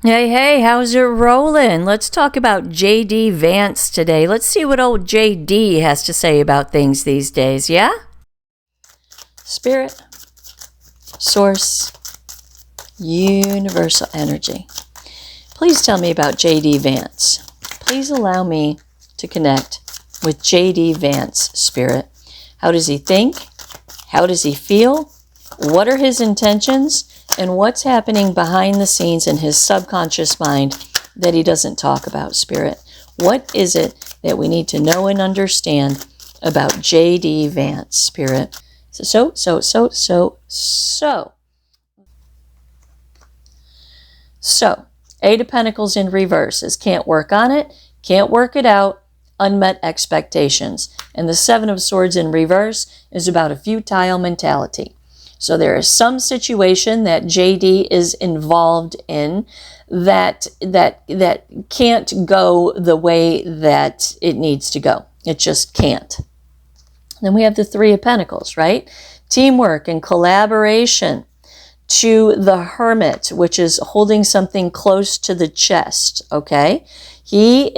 Hey, hey, how's it rolling? Let's talk about JD Vance today. Let's see what old JD has to say about things these days, yeah? Spirit, Source, Universal Energy. Please tell me about JD Vance. Please allow me to connect with JD Vance, Spirit. How does he think? How does he feel? What are his intentions? And what's happening behind the scenes in his subconscious mind that he doesn't talk about, Spirit? What is it that we need to know and understand about JD Vance, Spirit? So. Eight of Pentacles in reverse is can't work on it, can't work it out, unmet expectations. And the Seven of Swords in reverse is about a futile mentality. So there is some situation that JD is involved in that can't go the way that it needs to go. It just can't. Then we have the Three of Pentacles, right? Teamwork and collaboration. To the Hermit, which is holding something close to the chest, okay? He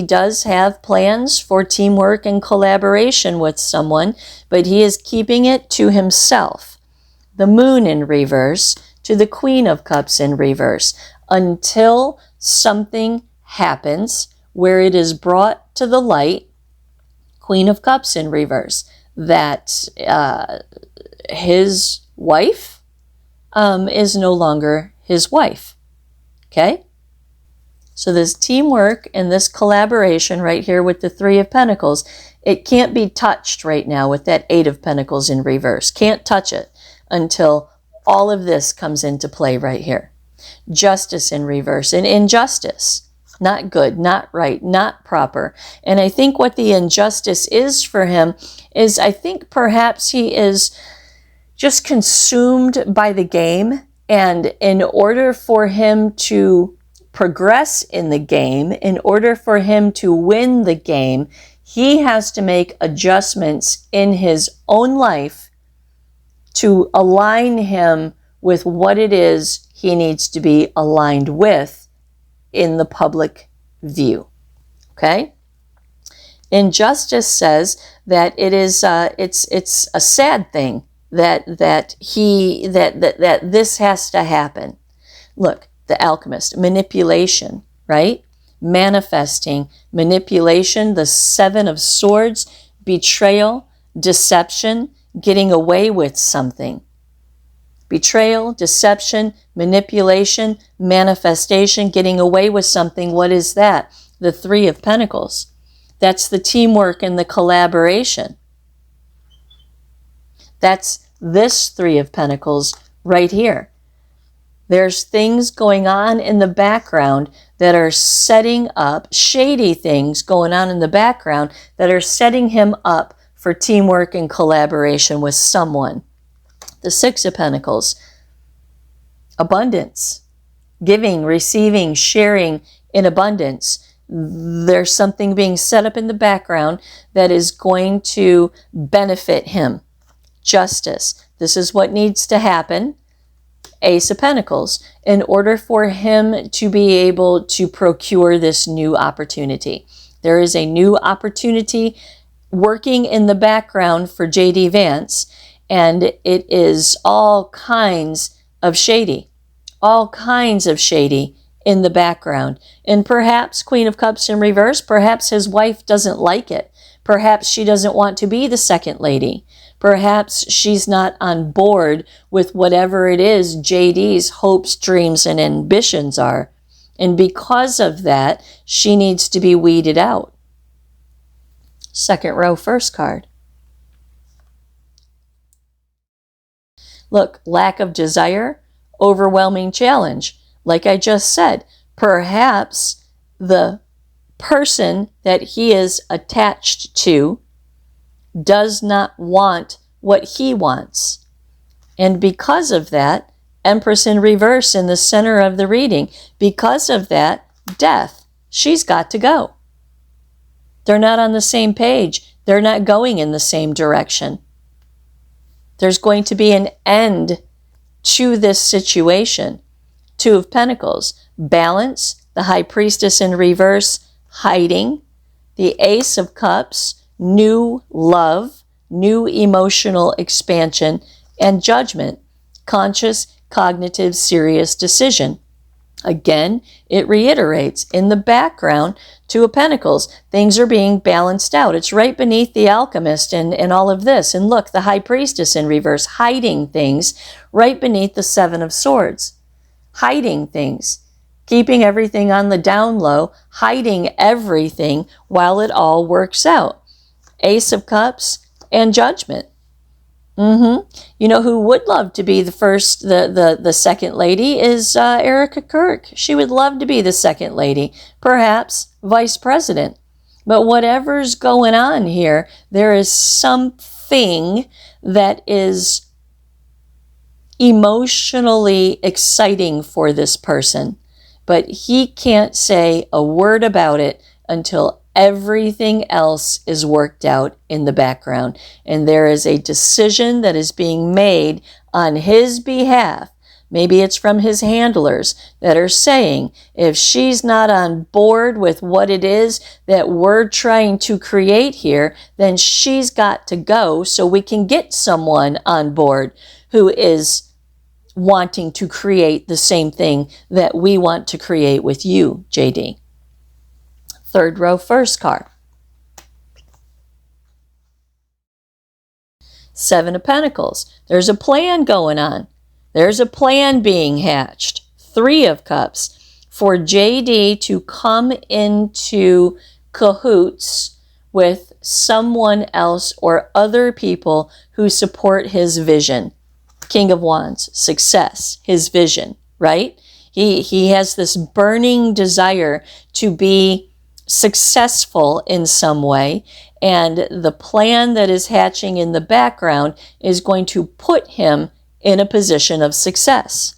does have plans for teamwork and collaboration with someone, but he is keeping it to himself. The Moon in reverse to the Queen of Cups in reverse until something happens where it is brought to the light, Queen of Cups in reverse, that his wife is no longer his wife. Okay? So this teamwork and this collaboration right here with the Three of Pentacles, it can't be touched right now with that Eight of Pentacles in reverse. Can't touch it until all of this comes into play right here. Justice in reverse and injustice. Not good, not right, not proper. And I think what the injustice is for him is I think perhaps he is just consumed by the game, and in order for him to progress in the game, in order for him to win the game, he has to make adjustments in his own life to align him with what it is he needs to be aligned with in the public view. Okay? Injustice says that it is it's a sad thing that this has to happen. Look, the Alchemist, manipulation, right? Manifesting, manipulation, the Seven of Swords, betrayal, deception, getting away with something. Betrayal, deception, manipulation, manifestation, getting away with something. What is that? The Three of Pentacles. That's the teamwork and the collaboration. That's this Three of Pentacles right here. There's things going on in the background that are setting up, shady things going on in the background that are setting him up for teamwork and collaboration with someone. The Six of Pentacles, abundance, giving, receiving, sharing in abundance. There's something being set up in the background that is going to benefit him. Justice. This is what needs to happen. Ace of Pentacles. In order for him to be able to procure this new opportunity. There is a new opportunity working in the background for JD Vance, and it is all kinds of shady. All kinds of shady in the background. And perhaps Queen of Cups in reverse, perhaps his wife doesn't like it. Perhaps she doesn't want to be the second lady. Perhaps she's not on board with whatever it is JD's hopes, dreams, and ambitions are. And because of that, she needs to be weeded out. Second row, first card. Look, lack of desire, overwhelming challenge. Like I just said, perhaps the person that he is attached to does not want what he wants. And because of that, Empress in reverse in the center of the reading, because of that, death. She's got to go. They're not on the same page. They're not going in the same direction. There's going to be an end to this situation. Two of Pentacles, balance. The High Priestess in reverse, hiding. The Ace of Cups, new love, new emotional expansion, and Judgment, conscious, cognitive, serious decision. Again, it reiterates in the background, Two of Pentacles, things are being balanced out. It's right beneath the Alchemist and all of this. And look, the High Priestess in reverse, hiding things right beneath the Seven of Swords. Hiding things, keeping everything on the down low, hiding everything while it all works out. Ace of Cups and Judgment. You know who would love to be the second lady is Erica Kirk. She would love to be the second lady, perhaps vice president. But whatever's going on here, there is something that is emotionally exciting for this person. But he can't say a word about it until everything else is worked out in the background. And there is a decision that is being made on his behalf. Maybe it's from his handlers that are saying, if she's not on board with what it is that we're trying to create here, then she's got to go so we can get someone on board who is wanting to create the same thing that we want to create with you, JD. Third row, first card. Seven of Pentacles. There's a plan going on. There's a plan being hatched. Three of Cups. For JD to come into cahoots with someone else or other people who support his vision. King of Wands, success, his vision, right? He has this burning desire to be successful in some way, and the plan that is hatching in the background is going to put him in a position of success.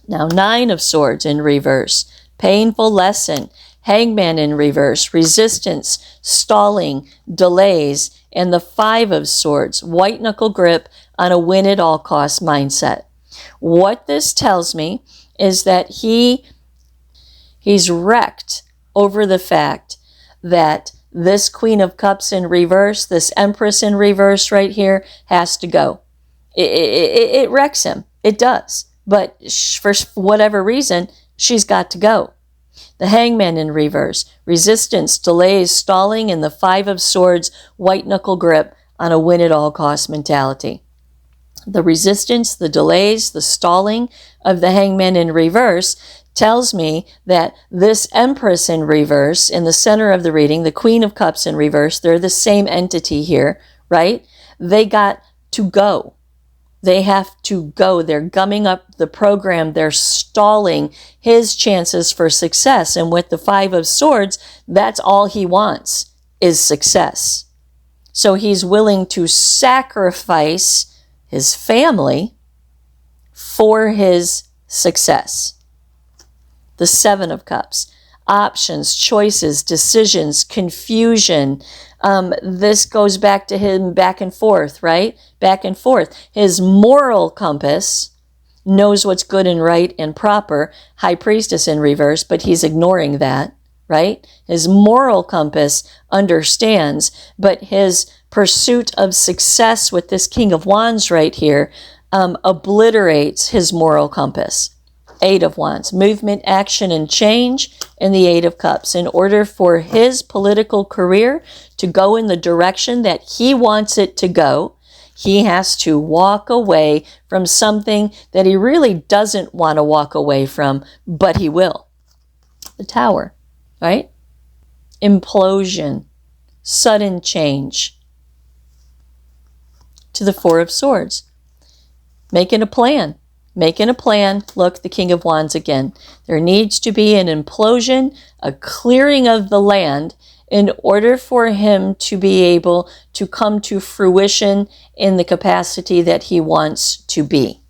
Now, Nine of Swords in reverse, painful lesson, Hangman in reverse, resistance, stalling, delays, and the Five of Swords, white knuckle grip on a win at all costs mindset. What this tells me is that he's wrecked over the fact that this Queen of Cups in reverse, this Empress in reverse right here, has to go. It wrecks him. It does. But for whatever reason, she's got to go. The Hangman in reverse, resistance, delays, stalling, and the Five of Swords, white knuckle grip on a win at all costs mentality. The resistance, the delays, the stalling of the Hangman in reverse tells me that this Empress in reverse, in the center of the reading, the Queen of Cups in reverse, they're the same entity here, right? They got to go. They have to go. They're gumming up the program. They're stalling his chances for success. And with the Five of Swords, that's all he wants is success. So he's willing to sacrifice his family for his success. The Seven of Cups, options, choices, decisions, confusion. This goes back to him back and forth, right? Back and forth. His moral compass knows what's good and right and proper. High Priestess in reverse, but he's ignoring that, right? His moral compass understands, but his pursuit of success with this King of Wands right here obliterates his moral compass. Eight of Wands, movement, action, and change, and the Eight of Cups. In order for his political career to go in the direction that he wants it to go, he has to walk away from something that he really doesn't want to walk away from, but he will. The Tower, right? Implosion, sudden change. To the Four of Swords, making a plan. Making a plan. Look, the King of Wands again. There needs to be an implosion, a clearing of the land in order for him to be able to come to fruition in the capacity that he wants to be.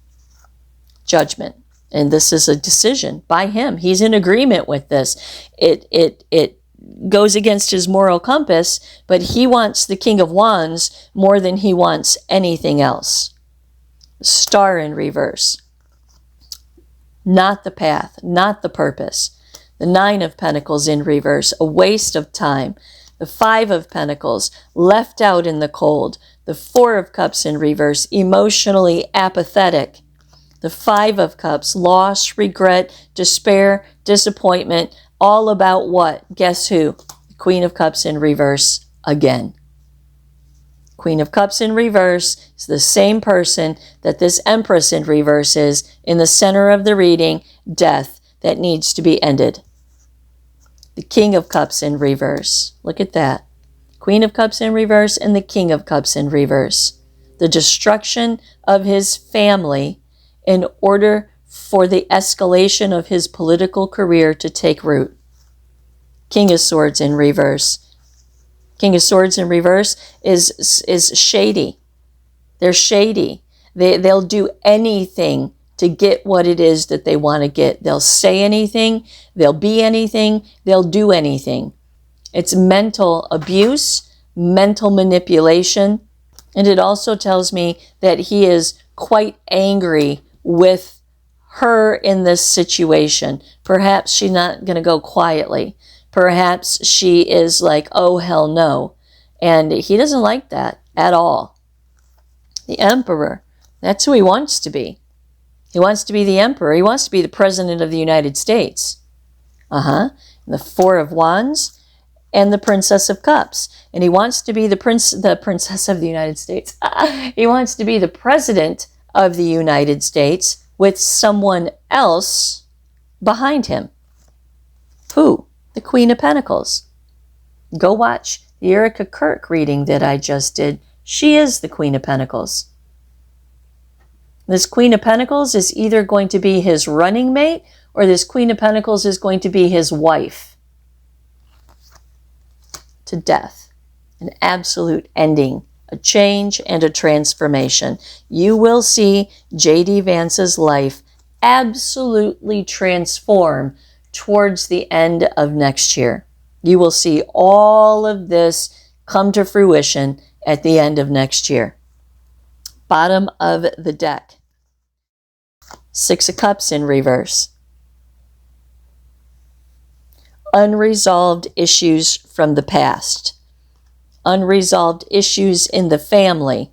Judgment. And this is a decision by him. He's in agreement with this. It goes against his moral compass, but he wants the King of Wands more than he wants anything else. Star in reverse. not the path, not the purpose. The Nine of Pentacles in reverse, a waste of time. The Five of Pentacles, left out in the cold. The Four of Cups in reverse, emotionally apathetic. The Five of Cups, loss, regret, despair, disappointment, all about what? Guess who? The Queen of Cups in reverse again. Queen of Cups in reverse is the same person that this Empress in reverse is in the center of the reading, death that needs to be ended. The King of Cups in reverse. Look at that. Queen of Cups in reverse and the King of Cups in reverse. The destruction of his family in order for the escalation of his political career to take root. King of Swords in reverse. King of Swords in reverse is shady. They're shady. They'll do anything to get what it is that they want to get. They'll say anything, they'll be anything, they'll do anything. It's mental abuse, mental manipulation, and it also tells me that he is quite angry with her in this situation. Perhaps she's not going to go quietly. Perhaps she is like, oh, hell no. And he doesn't like that at all. The Emperor, that's who he wants to be. He wants to be the Emperor. He wants to be the President of the United States. And the Four of Wands and the Princess of Cups. And he wants to be the Princess of the United States. He wants to be the President of the United States with someone else behind him. Who? The Queen of Pentacles. Go watch the Erica Kirk reading that I just did. She is the Queen of Pentacles. This Queen of Pentacles is either going to be his running mate or this Queen of Pentacles is going to be his wife. To death. An absolute ending. A change and a transformation. You will see J.D. Vance's life absolutely transform towards the end of next year. You will see all of this come to fruition at the end of next year. Bottom of the deck. Six of Cups in reverse. Unresolved issues from the past. Unresolved issues in the family.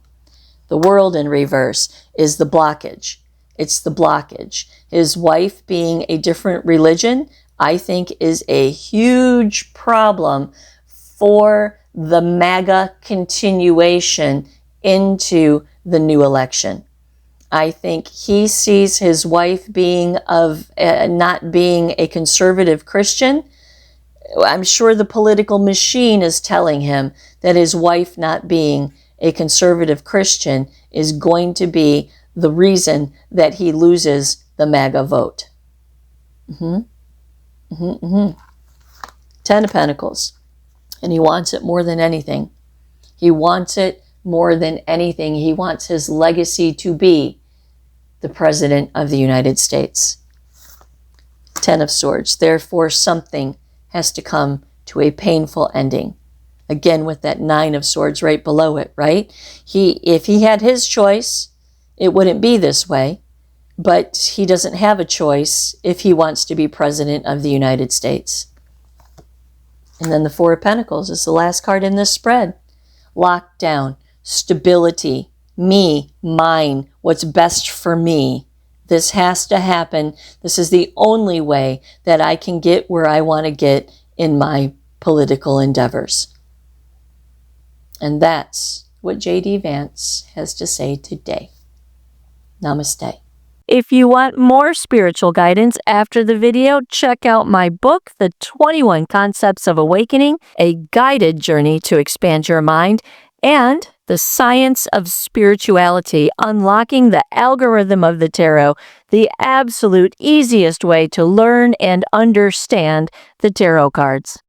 The World in reverse is the blockage. It's the blockage. His wife being a different religion, I think, is a huge problem for the MAGA continuation into the new election. I think he sees his wife being not being a conservative Christian. I'm sure the political machine is telling him that his wife not being a conservative Christian is going to be the reason that he loses the MAGA vote. Ten of Pentacles. And he wants it more than anything. He wants it more than anything. He wants his legacy to be the President of the United States. Ten of Swords. Therefore, something has to come to a painful ending. Again, with that Nine of Swords right below it, right? If he had his choice, it wouldn't be this way. But he doesn't have a choice if he wants to be President of the United States. And then the Four of Pentacles is the last card in this spread. Lockdown, stability, me, mine, what's best for me. This has to happen. This is the only way that I can get where I want to get in my political endeavors. And that's what J.D. Vance has to say today. Namaste. If you want more spiritual guidance after the video, check out my book, The 21 Concepts of Awakening, a guided journey to expand your mind, and The Science of Spirituality, Unlocking the Algorithm of the Tarot, the absolute easiest way to learn and understand the tarot cards.